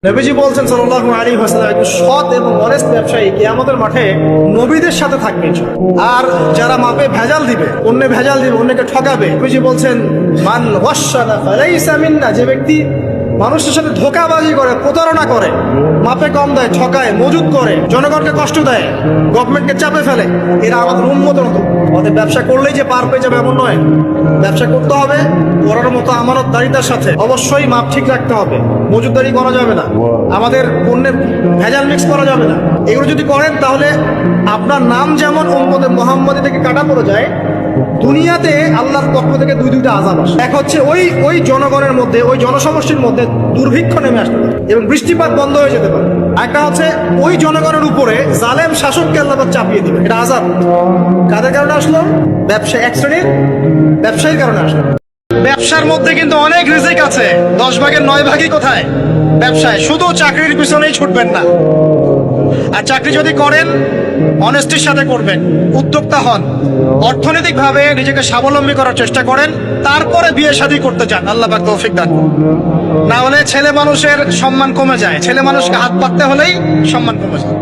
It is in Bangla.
নবীজি বলছেন সাল্লাল্লাহু আলাইহি ওয়াসাল্লাম, একজন সৎ এবং অনেস্ট ব্যবসায়ী কিয়ামতের মাঠে নবীদের সাথে থাকবে ইনশাআল্লাহ। আর যারা মাপে ভেজাল দিবে, অন্য ভেজাল দিবে, অন্যকে ঠকাবে, নবীজি বলছেন মান ওয়াশানা ফালাইসা মিন্না, যে ব্যক্তি মানুষের সাথে ধোঁকাবাজি করে, প্রতারণা করে, মাপে কম দেয়, ঠকায়, মজুদ করে, জনগণকে কষ্ট দেয়, গভর্নমেন্টকে চাপে ফেলে, এরা আমাদের উন্মতের মতো। আমাদের ব্যবসা করলেই যে পার পেয়ে যাবে এমন নয়। ব্যবসা করতে হবে করার মতো আমানতদারিতার সাথে, অবশ্যই মাপ ঠিক রাখতে হবে, মজুদদারি করা যাবে না, আমাদের পণ্যের ভেজাল মিক্স করা যাবে না। এগুলো যদি করেন তাহলে আপনার নাম যেমন উম্মতে মুহাম্মাদি থেকে কাটা পড়ে যায়, দুনিয়াতে আল্লাহর পক্ষ থেকে দুইটা আযাব আসে। এক হচ্ছে ওই জনগণের মধ্যে, ওই জনসমষ্টির মধ্যে দুর্ভিক্ষ নেমে আসতে পারে এবং বৃষ্টিপাত বন্ধ হয়ে যেতে পারে। একটা হচ্ছে ওই জনগণের উপরে জালেম শাসককে আল্লাহ চাপিয়ে দিবে, এটা আযাব। কাদের কারণে আসলো? এক শ্রেণীর ব্যবসায়ীর কারণে আসলো। ব্যবসার মধ্যে কিন্তু অনেক রিজিক আছে, 10 ভাগের 9 ভাগই কোথায়? ব্যবসায়। শুধু চাকরির পিছনেই ছুটবেন না। আর চাকরি যদি করেন অনেস্টির সাথে করবেন, উদ্যোক্তা হন, অর্থনৈতিকভাবে নিজেকে স্বাবলম্বী করার চেষ্টা করেন, তারপরে বিয়ে শাদী করতে চান, আল্লাহ পাক তৌফিক দান করুন। না হলে ছেলে মানুষের সম্মান কমে যায়, ছেলে মানুষকে হাত পাততে হলেই সম্মান কমে যায়।